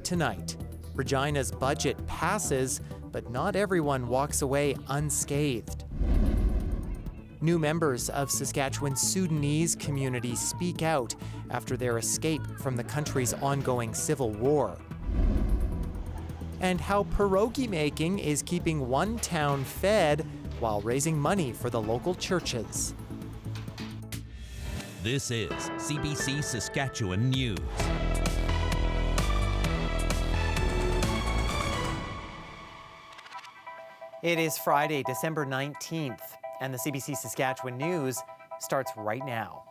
tonight. Regina's budget passes, but not everyone walks away unscathed. New members of Saskatchewan's Sudanese community speak out after their escape from the country's ongoing civil war. And how perogi making is keeping one town fed while raising money for the local churches. This is CBC Saskatchewan News. It is Friday, December 19th, and the CBC Saskatchewan News starts right now.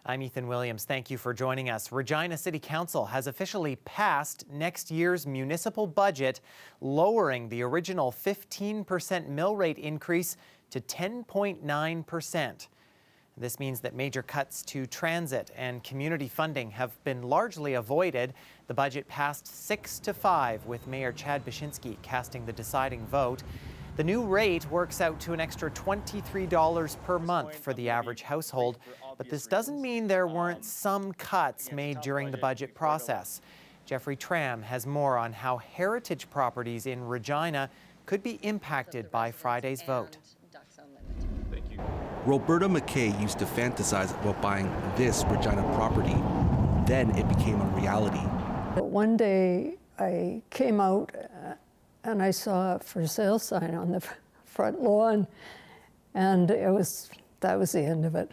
I'm Ethan Williams. Thank you for joining us. Regina City Council has officially passed next year's municipal budget, lowering the original 15% mill rate increase to 10.9%. This means that major cuts to transit and community funding have been largely avoided. The budget passed 6-5, with Mayor Chad Baczynski casting the deciding vote. The new rate works out to an extra $23 per month for the average household, but this doesn't mean there weren't some cuts made during the budget process. Jeffrey Tram has more on how heritage properties in Regina could be impacted by Friday's vote. Roberta McKay used to fantasize about buying this Regina property. Then it became a reality. One day I came out and I saw a for sale sign on the front lawn, and that was the end of it.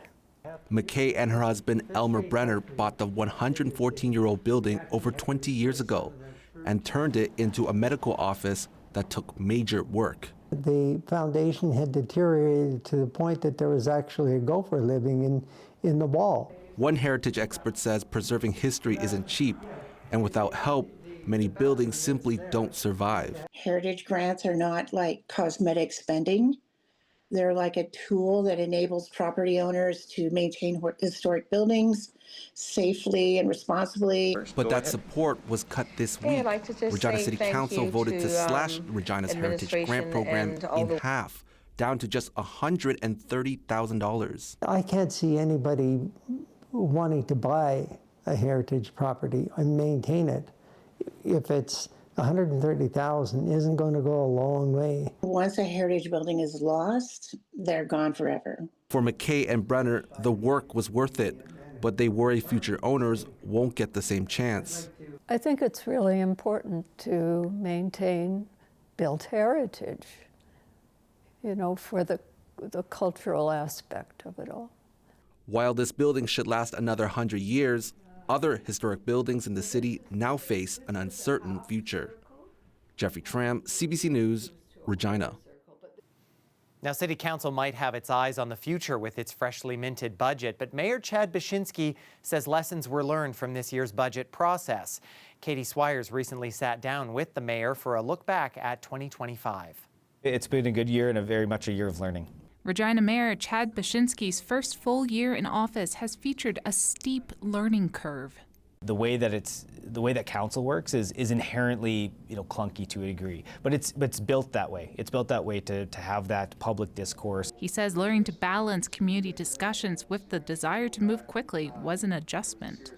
McKay and her husband Elmer Brenner bought the 114-year-old building over 20 years ago and turned it into a medical office that took major work. The foundation had deteriorated to the point that there was actually a gopher living in the wall. One heritage expert says preserving history isn't cheap, and without help, many buildings simply don't survive. Heritage grants are not like cosmetic spending. They're like a tool that enables property owners to maintain historic buildings safely and responsibly. But that support was cut this week. Regina City Council voted to slash Regina's Heritage Grant Program in half, down to just $130,000. I can't see anybody wanting to buy a heritage property and maintain it if it's $130,000 isn't going to go a long way. Once a heritage building is lost, they're gone forever. For McKay and Brenner, the work was worth it, but they worry future owners won't get the same chance. I think it's really important to maintain built heritage, for the cultural aspect of it all. While this building should last another 100 years, other historic buildings in the city now face an uncertain future. Jeffrey Tram, CBC News, Regina. Now, City Council might have its eyes on the future with its freshly minted budget, but Mayor Chad Baczynski says lessons were learned from this year's budget process. Katie Swires recently sat down with the mayor for a look back at 2025. It's been a good year and very much a year of learning. Regina Mayor Chad Baczynski's first full year in office has featured a steep learning curve. The way that council works is inherently clunky to a degree, but it's built that way. It's built that way to have that public discourse. He says learning to balance community discussions with the desire to move quickly was an adjustment.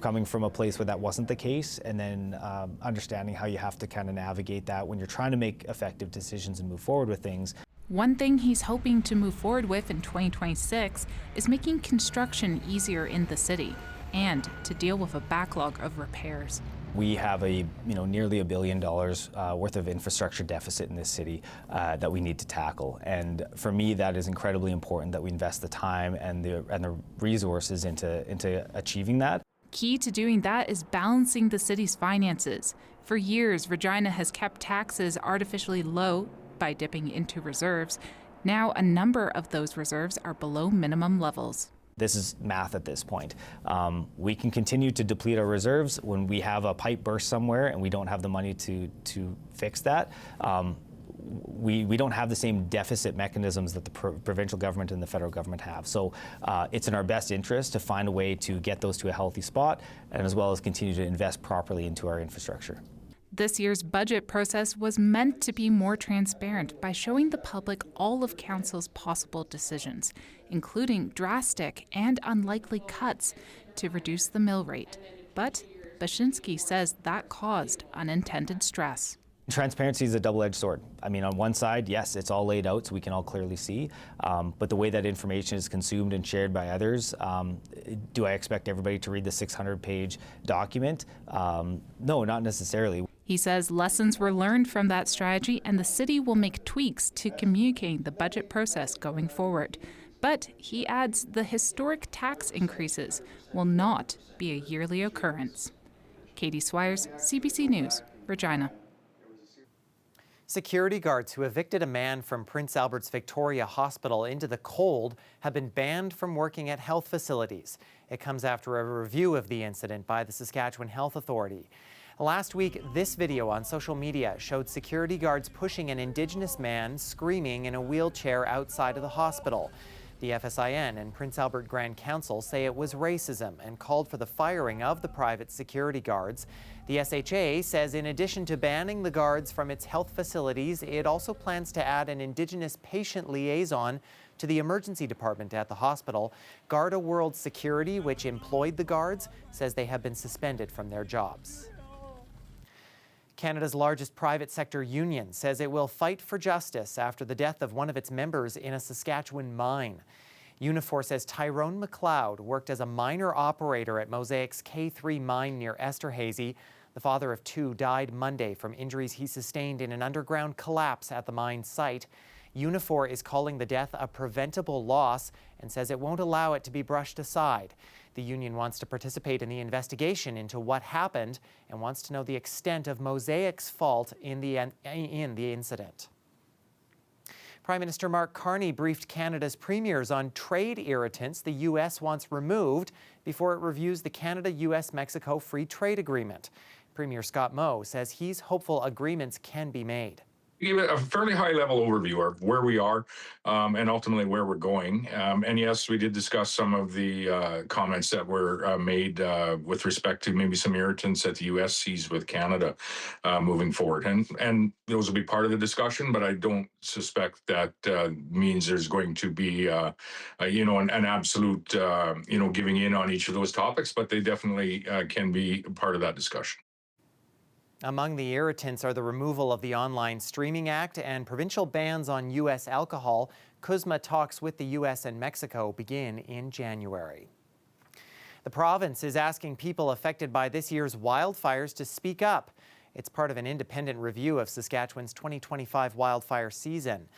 Coming from a place where that wasn't the case, and then understanding how you have to kind of navigate that when you're trying to make effective decisions and move forward with things. One thing he's hoping to move forward with in 2026 is making construction easier in the city and to deal with a backlog of repairs. We have nearly $1 billion worth of infrastructure deficit in this city that we need to tackle. And for me, that is incredibly important that we invest the time and the resources into achieving that. Key to doing that is balancing the city's finances. For years, Regina has kept taxes artificially low by dipping into reserves. Now, a number of those reserves are below minimum levels. This is math at this point. We can continue to deplete our reserves when we have a pipe burst somewhere and we don't have the money to fix that. We don't have the same deficit mechanisms that the provincial government and the federal government have. So it's in our best interest to find a way to get those to a healthy spot, and as well as continue to invest properly into our infrastructure. This year's budget process was meant to be more transparent by showing the public all of Council's possible decisions, including drastic and unlikely cuts to reduce the mill rate. But Bashinsky says that caused unintended stress. Transparency is a double-edged sword. I mean, on one side, yes, it's all laid out so we can all clearly see, but the way that information is consumed and shared by others, do I expect everybody to read the 600-page document? No, not necessarily. He says lessons were learned from that strategy and the city will make tweaks to communicating the budget process going forward. But he adds the historic tax increases will not be a yearly occurrence. Katie Swires, CBC News, Regina. Security guards who evicted a man from Prince Albert's Victoria Hospital into the cold have been banned from working at health facilities. It comes after a review of the incident by the Saskatchewan Health Authority. Last week, this video on social media showed security guards pushing an Indigenous man screaming in a wheelchair outside of the hospital. The FSIN and Prince Albert Grand Council say it was racism and called for the firing of the private security guards. The SHA says in addition to banning the guards from its health facilities, it also plans to add an Indigenous patient liaison to the emergency department at the hospital. Garda World Security, which employed the guards, says they have been suspended from their jobs. Canada's largest private sector union says it will fight for justice after the death of one of its members in a Saskatchewan mine. Unifor says Tyrone McLeod worked as a miner operator at Mosaic's K3 mine near Esterhazy. The father of two died Monday from injuries he sustained in an underground collapse at the mine site. Unifor is calling the death a preventable loss and says it won't allow it to be brushed aside. The union wants to participate in the investigation into what happened and wants to know the extent of Mosaic's fault in the incident. Prime Minister Mark Carney briefed Canada's premiers on trade irritants the U.S. wants removed before it reviews the Canada-U.S.-Mexico Free Trade Agreement. Premier Scott Moe says he's hopeful agreements can be made. Give a fairly high-level overview of where we are and ultimately where we're going. And yes, we did discuss some of the comments that were made with respect to maybe some irritants that the U.S. sees with Canada moving forward. And those will be part of the discussion, but I don't suspect that means there's going to be, an absolute, giving in on each of those topics, but they definitely can be part of that discussion. Among the irritants are the removal of the Online Streaming Act and provincial bans on U.S. alcohol. CUSMA talks with the U.S. and Mexico begin in January. The province is asking people affected by this year's wildfires to speak up. It's part of an independent review of Saskatchewan's 2025 wildfire season.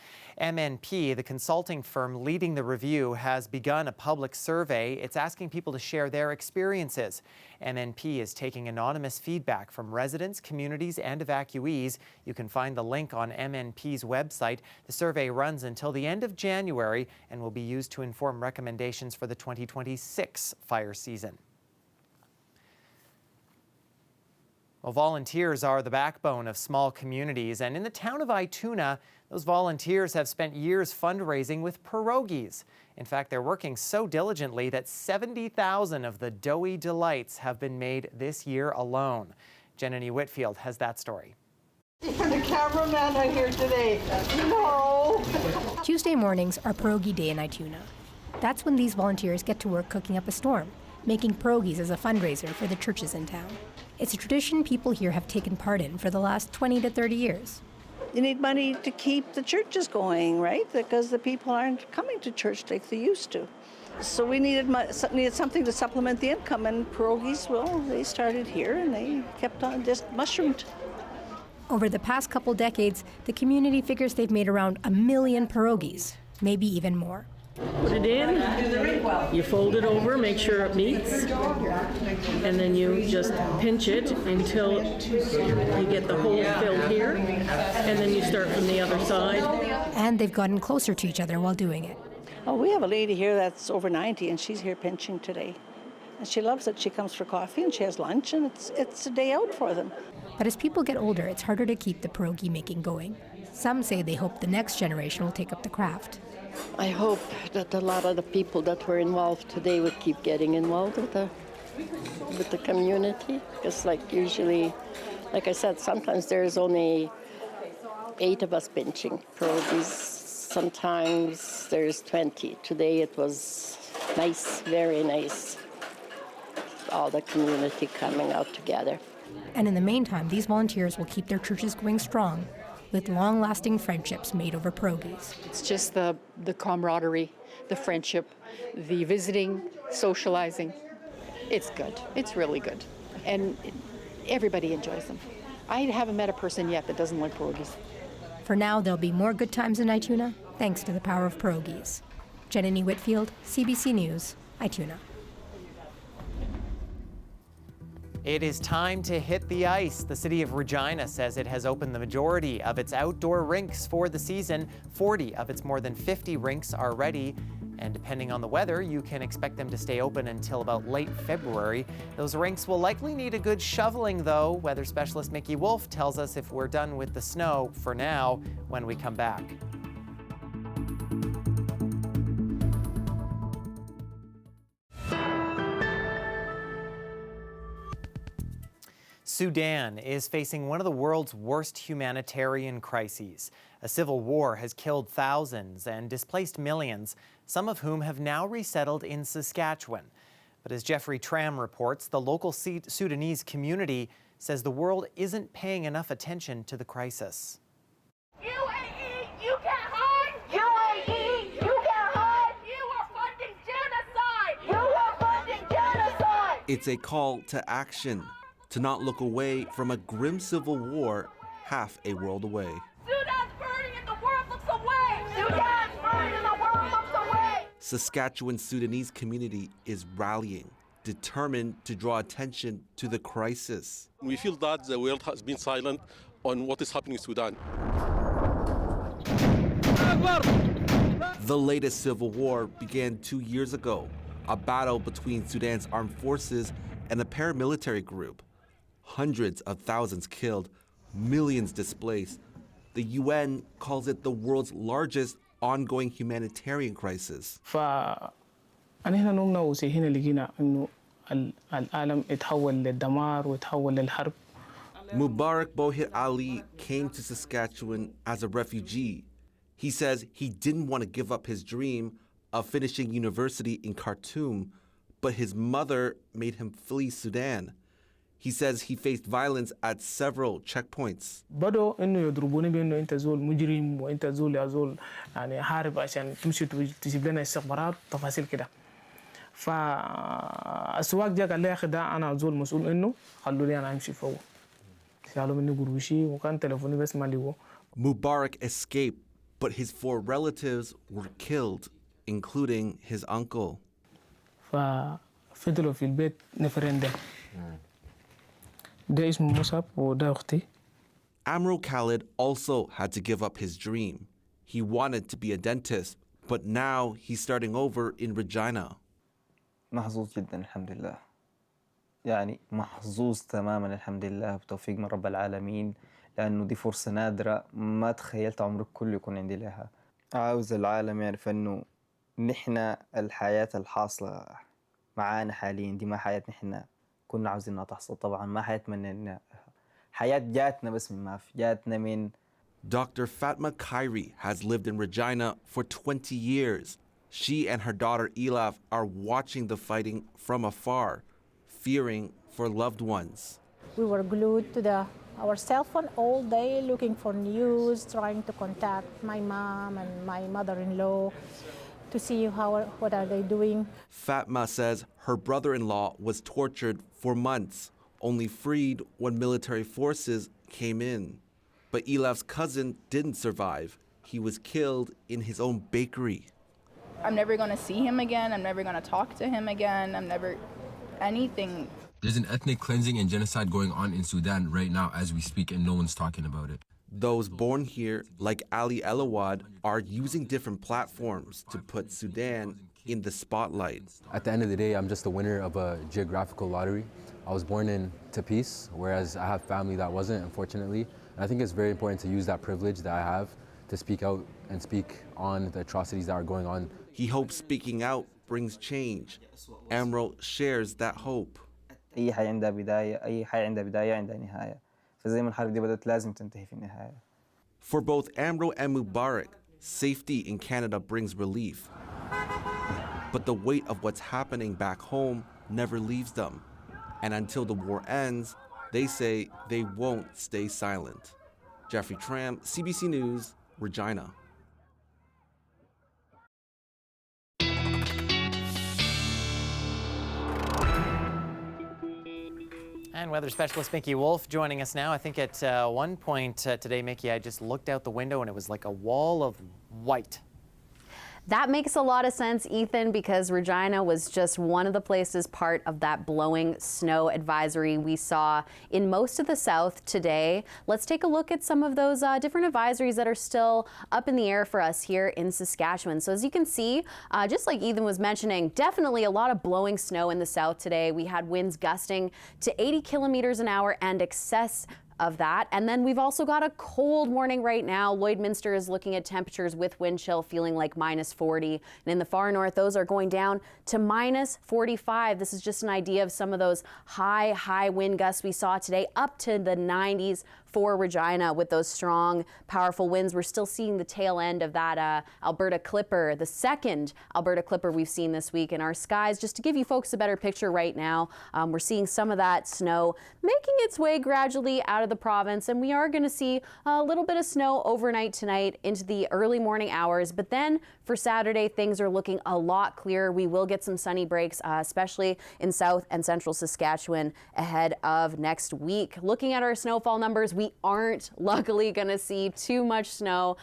MNP, the consulting firm leading the review, has begun a public survey. It's asking people to share their experiences. MNP is taking anonymous feedback from residents, communities, and evacuees. You can find the link on MNP's website. The survey runs until the end of January and will be used to inform recommendations for the 2026 fire season. Well, volunteers are the backbone of small communities, and in the town of Ituna, those volunteers have spent years fundraising with perogies. In fact, they're working so diligently that 70,000 of the doughy delights have been made this year alone. Jenny Whitfield has that story. The cameraman are here today. No! Tuesday mornings are Perogi Day in Ituna. That's when these volunteers get to work cooking up a storm, making perogies as a fundraiser for the churches in town. It's a tradition people here have taken part in for the last 20 to 30 years. You need money to keep the churches going, right? Because the people aren't coming to church like they used to. So we needed something to supplement the income, and perogies, well, they started here and they kept on, just mushroomed. Over the past couple decades, the community figures they've made around 1 million perogies, maybe even more. Put it in, you fold it over, make sure it meets, and then you just pinch it until you get the hole filled here, and then you start from the other side. And they've gotten closer to each other while doing it. Oh, we have a lady here that's over 90, and she's here pinching today. And she loves it. She comes for coffee, and she has lunch, and it's a day out for them. But as people get older, it's harder to keep the pierogi making going. Some say they hope the next generation will take up the craft. I hope that a lot of the people that were involved today would keep getting involved with the community. Because usually, like I said, sometimes there's only 8 of us pinching pierogies. Sometimes there's 20. Today it was nice, very nice. all the community coming out together. And in the meantime, these volunteers will keep their churches going strong with long-lasting friendships made over perogies. It's just the camaraderie, the friendship, the visiting, socializing. It's good. It's really good. And everybody enjoys them. I haven't met a person yet that doesn't like perogies. For now, there'll be more good times in Ituna, thanks to the power of perogies. Jenny Whitfield, CBC News, Ituna. It is time to hit the ice. The city of Regina says it has opened the majority of its outdoor rinks for the season. 40 of its more than 50 rinks are ready. And depending on the weather, you can expect them to stay open until about late February. Those rinks will likely need a good shoveling, though. Weather specialist Mickey Wolf tells us if we're done with the snow for now when we come back. Sudan is facing one of the world's worst humanitarian crises. A civil war has killed thousands and displaced millions, some of whom have now resettled in Saskatchewan. But as Jeffrey Tram reports, the local Sudanese community says the world isn't paying enough attention to the crisis. UAE, you can't hide! UAE, you can't hide! You are funding genocide! You are funding genocide! It's a call to action, to not look away from a grim civil war half a world away. Sudan's burning and the world looks away! Sudan's burning and the world looks away! Saskatchewan Sudanese community is rallying, determined to draw attention to the crisis. We feel that the world has been silent on what is happening in Sudan. The latest civil war began 2 years ago, a battle between Sudan's armed forces and a paramilitary group. Hundreds of thousands killed, millions displaced. The UN calls it the world's largest ongoing humanitarian crisis. فأنا هنا نمنا وهنا لقينا إنه العالم يتحول للدمار ويتحول للحرب. Mubarak Bohir Ali came to Saskatchewan as a refugee. He says he didn't want to give up his dream of finishing university in Khartoum, but his mother made him flee Sudan. He says he faced violence at several checkpoints. بدوا إنه يضربوني بإنه أنت زول مجرم وأنت زول يا زول يعني حارب عشان تمشي تجيب لنا استخبارات تفاصيل كده. فالسواق جا قال لي يا أخي ده أنا زول مسؤول إنه خلوني أنا أمشي فوق. شالوا مني قروشي وكان تلفوني بس ما لقوه. Mubarak escaped, but his 4 relatives were killed, including his uncle. ففضلوا في البيت نفرين ده. ده اسمه مصعب وده أختي. Amro Khalid also had to give up his dream. He wanted to be a dentist, but now he's starting over in Regina. محظوظ جدا الحمد لله. يعني محظوظ تماما الحمد لله بتوفيق من رب العالمين، لأنه دي فرصة نادرة ما تخيلت عمرك كله يكون عندي لها. عاوز العالم يعرف إنه نحن الحياة الحاصلة معانا حاليا دي ما حياتنا نحن كنا عاوزينها تحصل. طبعا ما حياتنا حياة جاتنا بس من ما في جاتنا من. Dr. Fatma Khairi has lived in Regina for 20 years. She and her daughter Elaf are watching the fighting from afar, fearing for loved ones. We were glued to our cell phone all day looking for news, trying to contact my mom and my mother-in-law to see what are they doing. Fatma says her brother-in-law was tortured for months, only freed when military forces came in. But Elaf's cousin didn't survive. He was killed in his own bakery. I'm never going to see him again. I'm never going to talk to him again. I'm never anything. There's an ethnic cleansing and genocide going on in Sudan right now as we speak, and no one's talking about it. Those born here, like Ali Elawad, are using different platforms to put Sudan in the spotlight. At the end of the day, I'm just the winner of a geographical lottery. I was born into peace, whereas I have family that wasn't, unfortunately. And I think it's very important to use that privilege that I have to speak out and speak on the atrocities that are going on. He hopes speaking out brings change. Amro shares that hope. أي حاجة عندها بداية، أي حاجة عندها بداية عندها نهاية. فزي ما الحرب دي بدأت لازم تنتهي في النهاية. For both Amro and Mubarak, safety in Canada brings relief. But the weight of what's happening back home never leaves them. And until the war ends, they say they won't stay silent. Jeffrey Tram, CBC News, Regina. And weather specialist Mickey Wolf joining us now. I think at one point today, Mickey, I just looked out the window and it was like a wall of white. That makes a lot of sense, Ethan, because Regina was just one of the places part of that blowing snow advisory we saw in most of the south today. Let's take a look at some of those different advisories that are still up in the air for us here in Saskatchewan. So as you can see, just like Ethan was mentioning, definitely a lot of blowing snow in the south today. We had winds gusting to 80 kilometers an hour and excess of that. And then we've also got a cold warning right now. Lloydminster is looking at temperatures with wind chill feeling like -40. And in the far north, those are going down to -45. This is just an idea of some of those high wind gusts we saw today, up to the 90s for Regina with those strong, powerful winds. We're still seeing the tail end of that Alberta Clipper, the second Alberta Clipper we've seen this week in our skies. Just to give you folks a better picture right now, we're seeing some of that snow making its way gradually out of the province, and we are going to see a little bit of snow overnight tonight into the early morning hours. But then for Saturday, things are looking a lot clearer. We will get some sunny breaks, especially in south and central Saskatchewan ahead of next week. Looking at our snowfall numbers, we aren't luckily going to see too much snow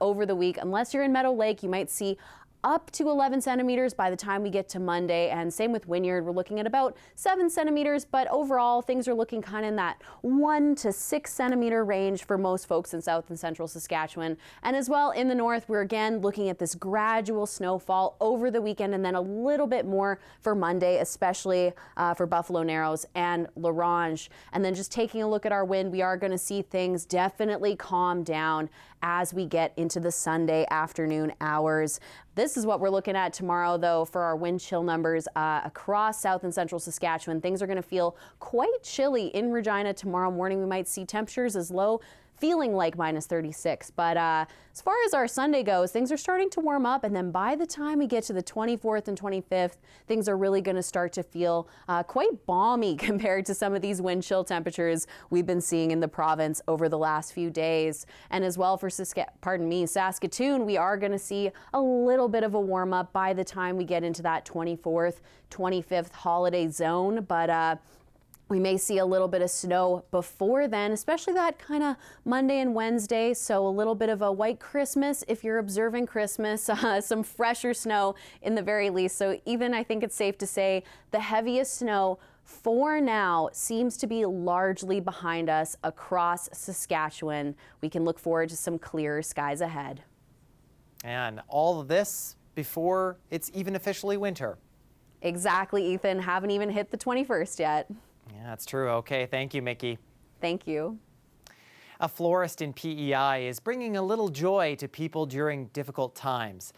over the week. Unless you're in Meadow Lake, you might see up to 11 centimeters by the time we get to Monday. And same with Wynyard, we're looking at about 7 centimeters, but overall things are looking kind of in that 1 to 6 centimeter range for most folks in south and central Saskatchewan. And as well in the north, we're again looking at this gradual snowfall over the weekend and then a little bit more for Monday, especially for Buffalo Narrows and La Ronge. And then just taking a look at our wind, we are going to see things definitely calm down as we get into the Sunday afternoon hours. This is what we're looking at tomorrow, though, for our wind chill numbers across south and central Saskatchewan. Things are going to feel quite chilly in Regina tomorrow morning. We might see temperatures as low feeling like -36. But as far as our Sunday goes, things are starting to warm up. And then by the time we get to the 24th and 25th, things are really going to start to feel quite balmy compared to some of these wind chill temperatures we've been seeing in the province over the last few days. And as well for Saskatoon, we are going to see a little bit of a warm up by the time we get into that 24th, 25th holiday zone. But we may see a little bit of snow before then, especially that kind of Monday and Wednesday. So a little bit of a white Christmas if you're observing Christmas, some fresher snow in the very least. So even I think it's safe to say the heaviest snow for now seems to be largely behind us across Saskatchewan. We can look forward to some clearer skies ahead. And all of this before it's even officially winter. Exactly, Ethan. Haven't even hit the 21st yet. Yeah, that's true. Okay, thank you, Mickey. Thank you. A florist in PEI is bringing a little joy to people during difficult times.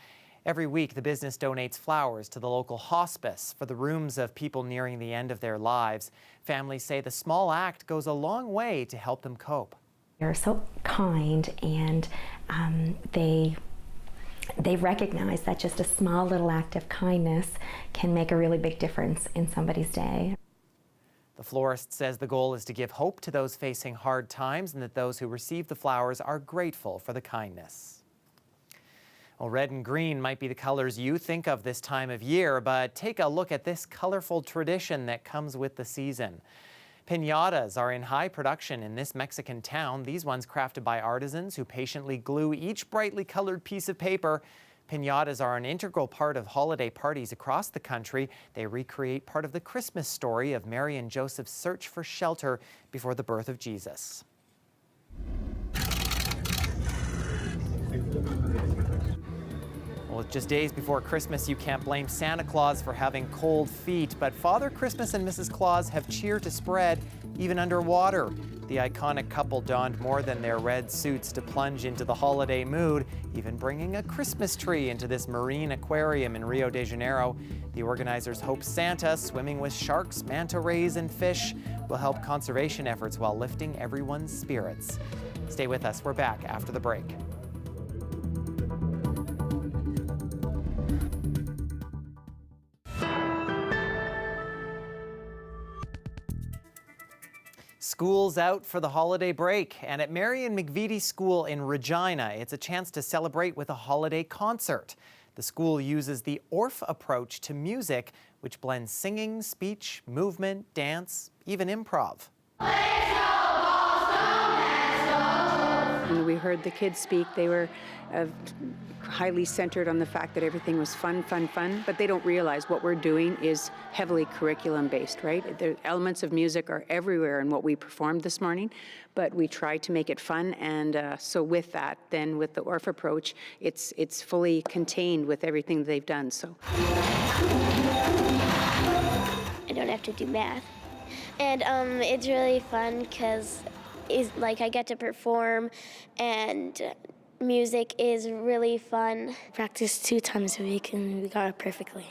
Every week, the business donates flowers to the local hospice for the rooms of people nearing the end of their lives. Families say the small act goes a long way to help them cope. They're so kind, and they recognize that just a small little act of kindness can make a really big difference in somebody's day. The florist says the goal is to give hope to those facing hard times and that those who receive the flowers are grateful for the kindness. Well, red and green might be the colors you think of this time of year, but take a look at this colorful tradition that comes with the season. Piñatas are in high production in this Mexican town. These ones crafted by artisans who patiently glue each brightly colored piece of paper. Piñatas are an integral part of holiday parties across the country. They recreate part of the Christmas story of Mary and Joseph's search for shelter before the birth of Jesus. Well, just days before Christmas, you can't blame Santa Claus for having cold feet, but Father Christmas and Mrs. Claus have cheer to spread, even underwater. The iconic couple donned more than their red suits to plunge into the holiday mood, even bringing a Christmas tree into this marine aquarium in Rio de Janeiro. The organizers hope Santa, swimming with sharks, manta rays, and fish, will help conservation efforts while lifting everyone's spirits. Stay with us. We're back after the break. School's out for the holiday break, and at Marion McVitie School in Regina, it's a chance to celebrate with a holiday concert. The school uses the ORF approach to music, which blends singing, speech, movement, dance, even improv. When we heard the kids speak, they were highly centered on the fact that everything was fun, fun, fun, but they don't realize what we're doing is heavily curriculum-based, right? The elements of music are everywhere in what we performed this morning, but we try to make it fun, and so with that, then with the ORF approach, it's fully contained with everything they've done, so. I don't have to do math, and it's really fun because I get to perform, and music is really fun. Practice 2 times a week and we got it perfectly.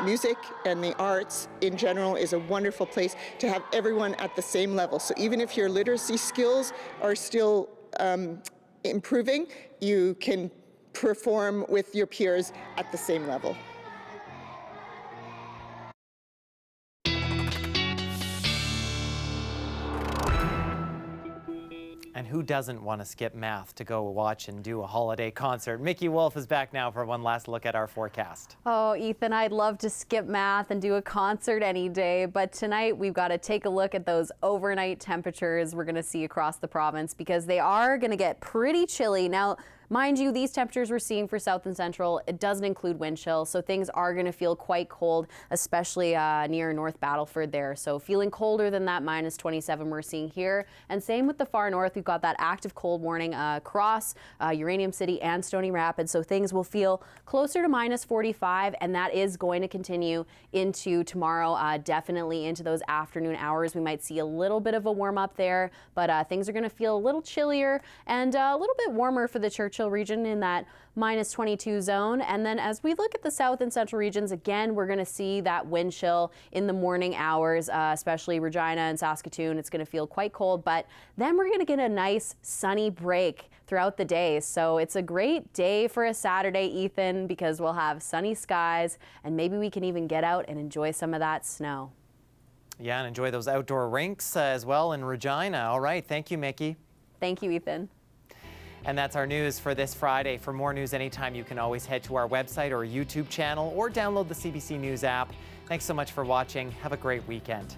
Music and the arts in general is a wonderful place to have everyone at the same level. So even if your literacy skills are still improving, you can perform with your peers at the same level. And who doesn't want to skip math to go watch and do a holiday concert? Mickey Wolf is back now for one last look at our forecast. Oh, Ethan, I'd love to skip math and do a concert any day, but tonight we've got to take a look at those overnight temperatures we're going to see across the province because they are going to get pretty chilly. Now, mind you, these temperatures we're seeing for south and central, it doesn't include wind chill, so things are going to feel quite cold, especially near North Battleford there. So feeling colder than that minus 27 we're seeing here. And same with the far north, we've got that active cold warning across Uranium City and Stony Rapids, so things will feel closer to minus 45, and that is going to continue into tomorrow, definitely into those afternoon hours. We might see a little bit of a warm up there, but things are going to feel a little chillier and a little bit warmer for the Churchill region in that minus 22 zone. And then as we look at the south and central regions, again, we're going to see that wind chill in the morning hours, especially Regina and Saskatoon. It's going to feel quite cold, but then we're going to get a nice sunny break throughout the day. So it's a great day for a Saturday, Ethan, because we'll have sunny skies and maybe we can even get out and enjoy some of that snow. Yeah, and enjoy those outdoor rinks as well in Regina. All right, thank you, Mickey. Thank you, Ethan. And that's our news for this Friday. For more news anytime, you can always head to our website or YouTube channel or download the CBC News app. Thanks so much for watching. Have a great weekend.